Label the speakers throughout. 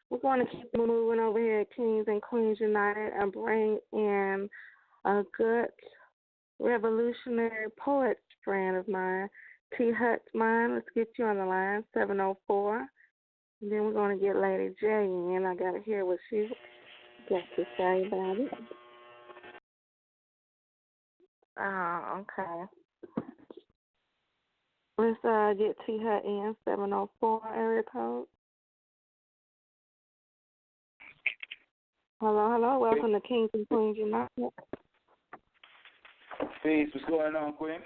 Speaker 1: We're going to keep moving over here at Kings and Queens United and bring in a good revolutionary poet friend of mine, TEHUT9. Let's get you on the line, 704. And then we're going to get Lady J in. I got to hear what she got to say about it. Okay. Let's get TEHUT in, 704 area code. Hello. Welcome to Kings and Queens United.
Speaker 2: Peace. What's going on, Queen?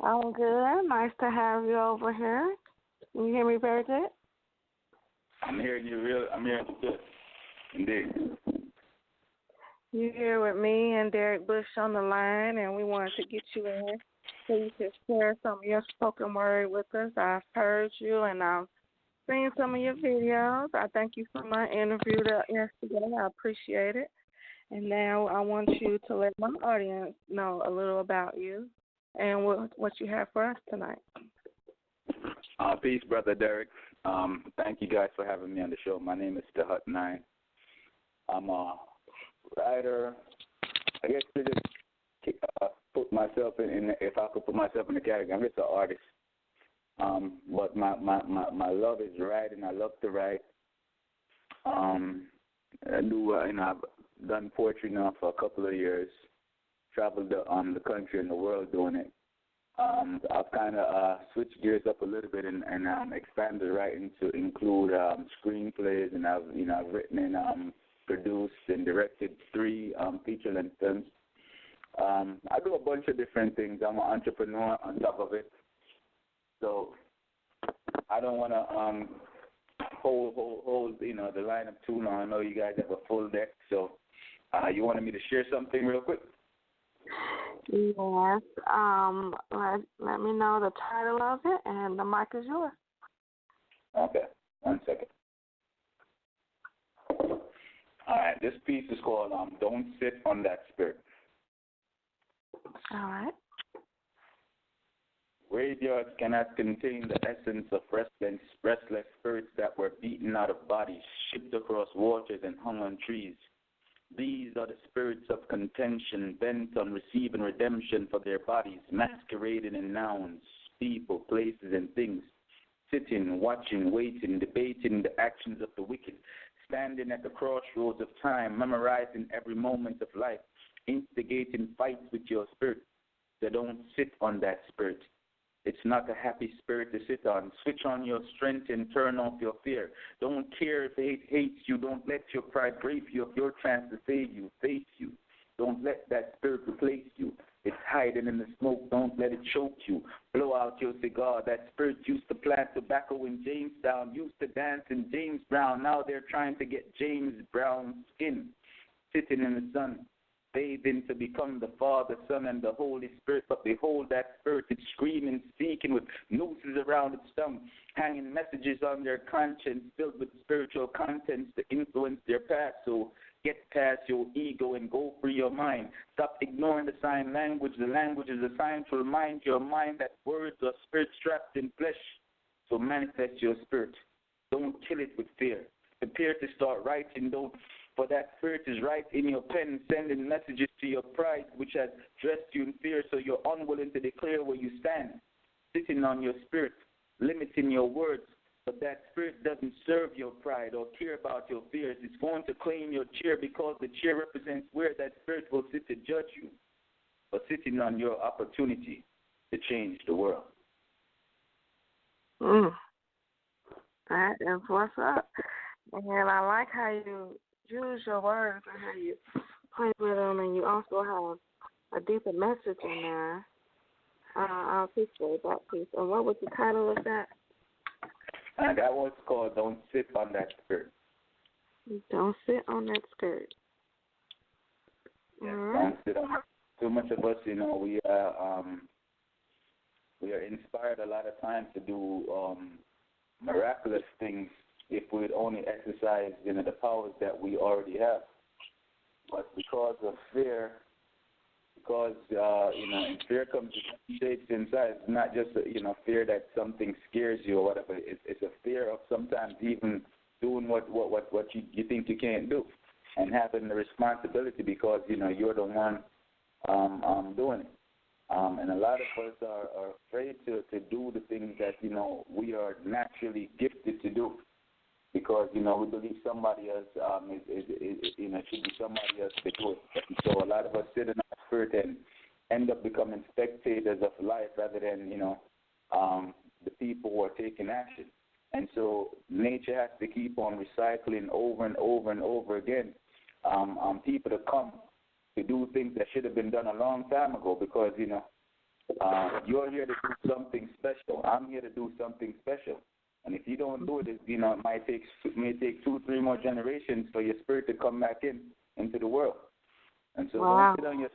Speaker 1: I'm good. Nice to have you over here. Can you hear me very good?
Speaker 2: I'm hearing you good. Indeed.
Speaker 1: You're here with me and Derek Bush on the line, and we wanted to get you in so you could share some of your spoken word with us. I've heard you, and I've seen some of your videos. I thank you for my interview yesterday. I appreciate it. And now I want you to let my audience know a little about you and what you have for us tonight.
Speaker 2: Peace, Brother Derek. Thank you guys for having me on the show. My name is TEHUT9. I'm a writer. I guess to just put myself in, if I could put myself in the category, I'm just an artist. But my love is writing. I love to write. I've done poetry now for a couple of years. Traveled the country and the world doing it. I've kind of switched gears up a little bit and expanded writing to include screenplays, and I've written and produced and directed 3 feature-length films. I do a bunch of different things. I'm an entrepreneur on top of it, so I don't want to hold the line up too long. I know you guys have a full deck, so you wanted me to share something real quick?
Speaker 1: Yes. Let me know the title of it, and the mic is yours.
Speaker 2: Okay. 1 second. All right. This piece is called "Don't Sit on That Spirit."
Speaker 1: All right.
Speaker 2: Graveyards cannot contain the essence of restless spirits that were beaten out of bodies, shipped across waters, and hung on trees. These are the spirits of contention, bent on receiving redemption for their bodies, masquerading in nouns, people, places, and things, sitting, watching, waiting, debating the actions of the wicked, standing at the crossroads of time, memorizing every moment of life, instigating fights with your spirit. So don't sit on that spirit. It's not a happy spirit to sit on. Switch on your strength and turn off your fear. Don't care if hate hates you. Don't let your pride rape you of your chance to save you, face you. Don't let that spirit replace you. It's hiding in the smoke. Don't let it choke you. Blow out your cigar. That spirit used to plant tobacco in Jamestown, used to dance in James Brown. Now they're trying to get James Brown's skin, sitting in the sun, bathing to become the Father, Son, and the Holy Spirit. But behold, that spirit is screaming, speaking with nooses around its tongue, hanging messages on their conscience filled with spiritual contents to influence their past. So get past your ego and go free your mind. Stop ignoring the sign language. The language is a sign to remind your mind that words are spirits trapped in flesh. So manifest your spirit. Don't kill it with fear. Prepare to start writing. Don't, for that spirit is right in your pen, sending messages to your pride, which has dressed you in fear, so you're unwilling to declare where you stand. Sitting on your spirit, limiting your words, but that spirit doesn't serve your pride or care about your fears. It's going to claim your chair because the chair represents where that spirit will sit to judge you, or sitting on your opportunity to change the world.
Speaker 1: That is what's up. And I like how you use your words and how you play with them, and you also have a deeper message in there. I appreciate that piece. And what was the title of that?
Speaker 2: That was called "Don't Sit on That Spirit."
Speaker 1: Don't sit on that skirt.
Speaker 2: Yeah, don't sit on it. Too much of us, we are inspired a lot of times to do miraculous things if we'd only exercise, the powers that we already have. But because of fear, fear comes in shapes inside. It's not just fear that something scares you or whatever. It's a fear of sometimes even doing what you think you can't do, and having the responsibility because you're the one doing it. And a lot of us are afraid to do the things that we are naturally gifted to do, because we believe somebody else should be somebody else to do it. So a lot of us sit in our spirit and end up becoming spectators of life rather than the people who are taking action. And so nature has to keep on recycling over and over and over again people to come to do things that should have been done a long time ago, because you're here to do something special. I'm here to do something special. And if you don't do it, it may take 2-3 more generations for your spirit to come back into the world. And so
Speaker 1: wow.
Speaker 2: Don't sit on your.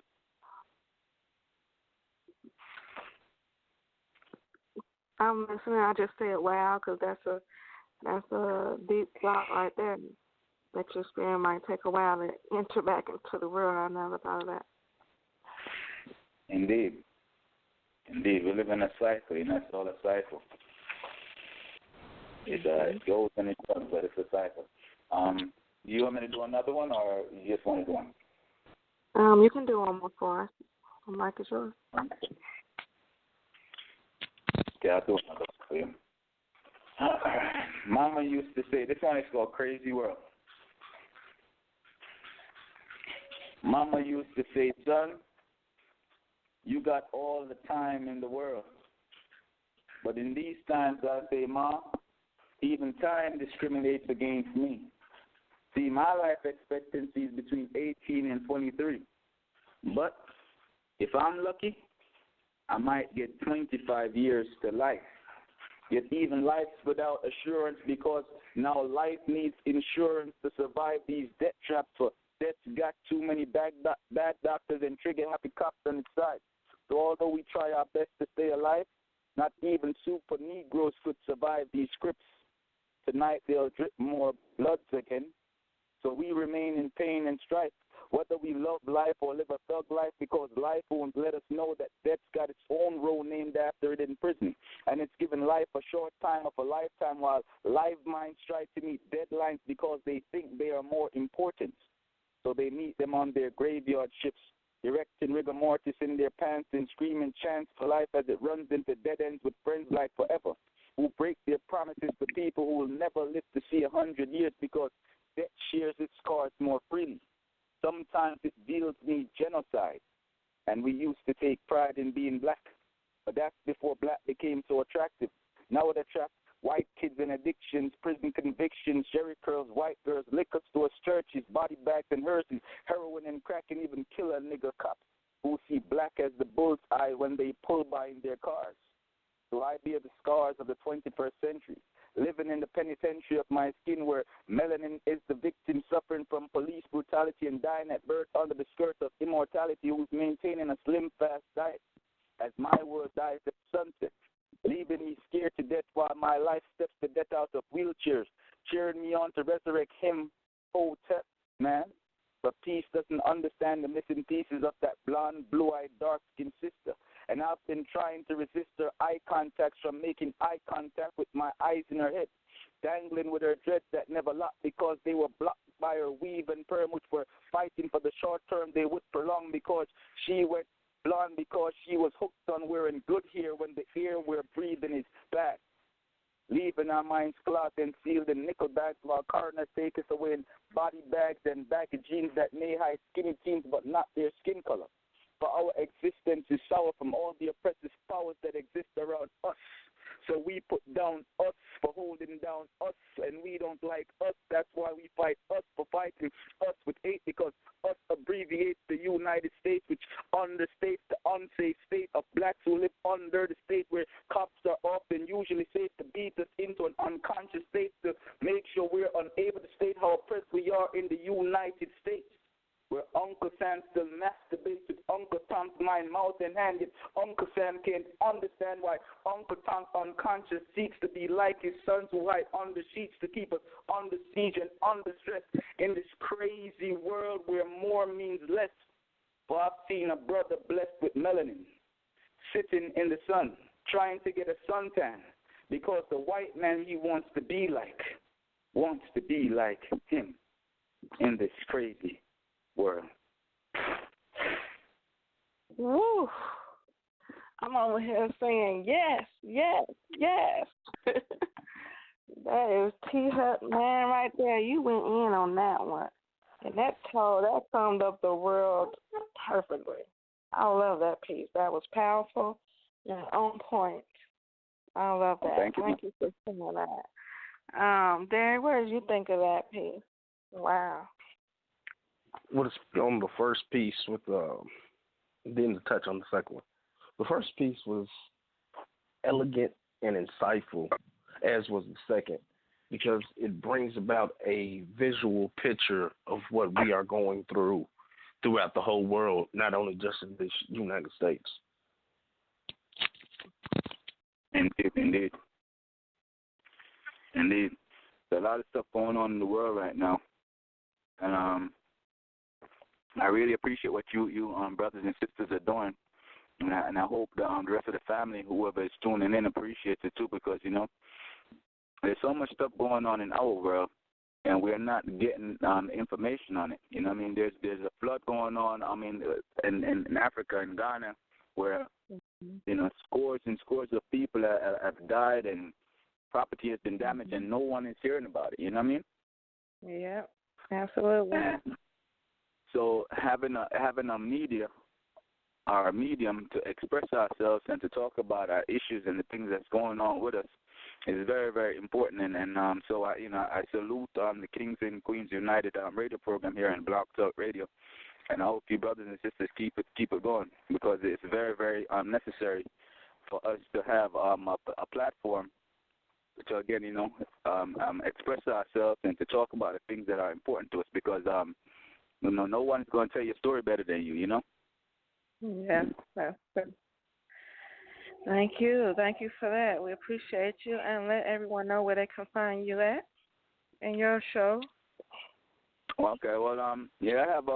Speaker 1: I'm listening. I just said wow, because that's a deep thought right there. That your spirit might take a while to enter back into the world. I never thought of that.
Speaker 2: Indeed. We live in a cycle, it's all a cycle. It goes and it comes, but it's a cycle. Do you want me to do another one, or you just want to do one?
Speaker 1: You can do one more for us. The mic is yours.
Speaker 2: Okay, I'll do another one for you. Mama used to say, this one is called Crazy World. Mama used to say, son, you got all the time in the world. But in these times, I say, Mom, even time discriminates against me. See, my life expectancy is between 18 and 23. But if I'm lucky, I might get 25 years to life. Yet even life's without assurance, because now life needs insurance to survive these debt traps. For debt's got too many bad doctors and trigger-happy cops on its side. So although we try our best to stay alive, not even super Negroes could survive these scripts. Tonight they'll drip more bloods again. So we remain in pain and strife, whether we love life or live a thug life, because life won't let us know that death's got its own role named after it in prison. And it's given life a short time of a lifetime, while live minds try to meet deadlines because they think they are more important. So they meet them on their graveyard ships, erecting rigor mortis in their pants and screaming chants for life as it runs into dead ends with friends like forever, who break their promises to people who will never live to see 100 years because death shares its scars more freely. Sometimes it deals me genocide, and we used to take pride in being black, but that's before black became so attractive. Now it attracts white kids and addictions, prison convictions, Jerry curls, white girls, liquor stores, churches, body bags and hearses, heroin and crack, and even killer nigger cops who see black as the bull's eye when they pull by in their cars. So I bear the scars of the 21st century, living in the penitentiary of my skin, where melanin is the victim suffering from police brutality and dying at birth under the skirt of immortality, who's maintaining a slim, fast diet, as my world dies at sunset, leaving me scared to death while my life steps to death out of wheelchairs, cheering me on to resurrect him, Hotep, man. But peace doesn't understand the missing pieces of that blonde, blue-eyed, dark-skinned sister. And I've been trying to resist her eye contacts from making eye contact with my eyes in her head, dangling with her dreads that never locked because they were blocked by her weave and perm, which were fighting for the short term they would prolong, because she went blonde because she was hooked on wearing good hair when the air we're breathing is bad, leaving our minds clogged and sealed in nickel bags while coroners take us away in body bags and baggy jeans that may hide skinny teens but not their skin color. For our existence is sour from all the oppressive powers that exist around us. So we put down us for holding down us, and we don't like us. That's why we fight us for fighting us with hate, because us abbreviates the United States, which understates the unsafe state of blacks who live under the state where cops are often usually safe to beat us into an unconscious state to make sure we're unable to state how oppressed we are in the United States, where Uncle Sam still masturbates with Uncle Tom's mind, mouth, and hand, yet Uncle Sam can't understand why Uncle Tom unconscious seeks to be like his sons who hide under sheets to keep us under siege and under stress in this crazy world where more means less. For I've seen a brother blessed with melanin sitting in the sun trying to get a suntan because the white man he wants to be like wants to be like him in this crazy world.
Speaker 1: Woo! I'm over here saying yes, yes, yes. That is TEHUT9 right there. You went in on that one. And that summed up the world perfectly. I love that piece. That was powerful and on point. I love that.
Speaker 2: Thank
Speaker 1: you for singing that. Derek, what did you think of that piece? Wow.
Speaker 3: What is on the first piece with then to touch on the second one. The first piece was elegant and insightful, as was the second, because it brings about a visual picture of what we are going throughout the whole world, not only just in the United States.
Speaker 2: Indeed. There's a lot of stuff going on in the world right now, and I really appreciate what you brothers and sisters are doing, and I hope the rest of the family, whoever is tuning in, appreciates it too, because there's so much stuff going on in our world, and we're not getting information on it. You know what I mean? There's a flood going on. I mean, in Africa, in Ghana, where scores and scores of people have died and property has been damaged, and no one is hearing about it. You know what I mean?
Speaker 1: Yeah, absolutely.
Speaker 2: So having a media, our medium, to express ourselves and to talk about our issues and the things that's going on with us is very, very important. And so I salute the Kings and Queens United radio program here in Blog Talk Radio, and I hope you brothers and sisters keep it going, because it's very, very necessary for us to have a platform to again express ourselves and to talk about the things that are important to us, because no one's going to tell your story better than you.
Speaker 1: Yeah, that's good. Thank you for that. We appreciate you, and let everyone know where they can find you at in your show.
Speaker 2: Okay, well, I have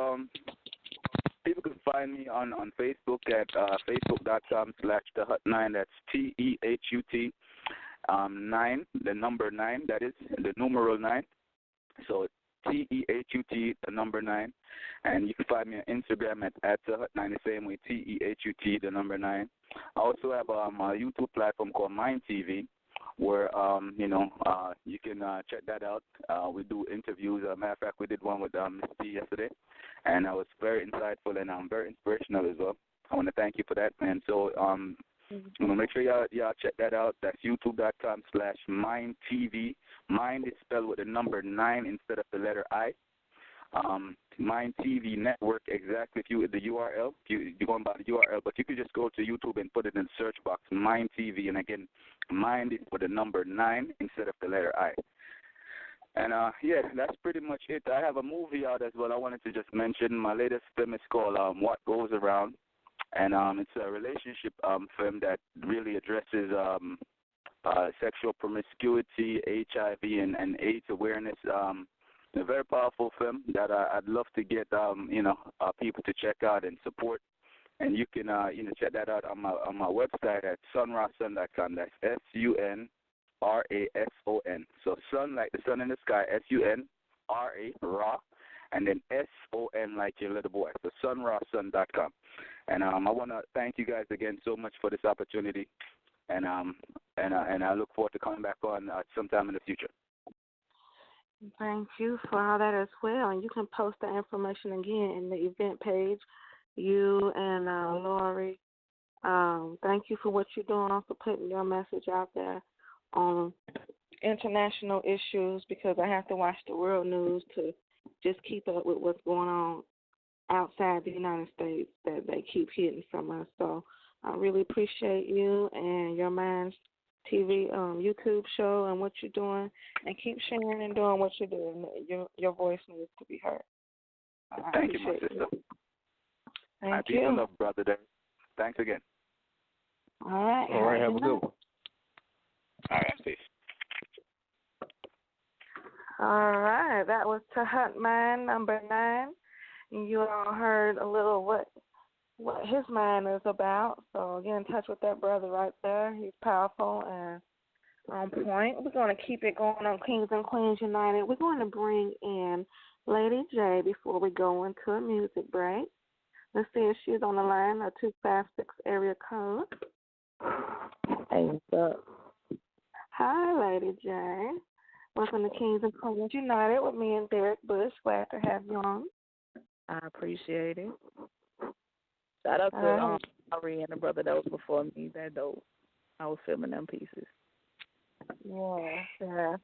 Speaker 2: people can find me on Facebook at facebook.com/TEHUT9. That's TEHUT 9, the number 9. That is the numeral 9. So TEHUT, the number 9. And you can find me on Instagram at TEHUT9, the same way, TEHUT, the number 9. I also have a YouTube platform called Mind TV, where you can check that out. We do interviews. As a matter of fact, we did one with Ms. T yesterday, and that was very insightful and very inspirational as well. I want to thank you for that. And so make sure y'all check that out. That's youtube.com/mindtv. Mind is spelled with the number 9 instead of the letter I. Mind TV Network, exactly. If you the URL, you're going by the URL, but you could just go to YouTube and put it in the search box, Mind TV, and again, Mind is with the number 9 instead of the letter I. And that's pretty much it. I have a movie out as well. I wanted to just mention my latest film is called What Goes Around, and it's a relationship film that really addresses sexual promiscuity, HIV, and AIDS awareness. A very powerful film that I'd love to get people to check out and support. And you can check that out on my website at sunrason.com. That's SUNRASON. So sun like the sun in the sky, SUNRA, raw, and then SON like your little boy. So sunrason.com. And I want to thank you guys again so much for this opportunity. And I look forward to coming back on sometime in the future.
Speaker 1: Thank you for all that as well. And you can post the information again in the event page. You and Lori, thank you for what you're doing, for putting your message out there on international issues, because I have to watch the world news to just keep up with what's going on outside the United States that they keep hiding from us. So I really appreciate you and your Minds TV YouTube show and what you're doing, and keep sharing and doing what you're doing. Your voice needs to be heard.
Speaker 2: Thank you, my sister.
Speaker 1: Thank
Speaker 2: you. Peace and love, brother. Thanks again.
Speaker 1: All right.
Speaker 3: All right. Have a good one.
Speaker 2: All right. Peace.
Speaker 1: All right. That was TEHUT9, number 9. And you all heard a little what his mind is about. So, again, touch with that brother right there. He's powerful, and On point. We're going to keep it going on Kings and Queens United. We're going to bring in Lady J before we go into a music break. Let's see if she's on the line, a 256 area code.
Speaker 4: Hey, what's up?
Speaker 1: Hi, Lady J. Welcome to Kings and Queens United with me and Derek Bush. Glad to have you on.
Speaker 4: I appreciate it. Shout out to Ari and the brother that was before me. That dope. I was filming them pieces.
Speaker 1: Yeah.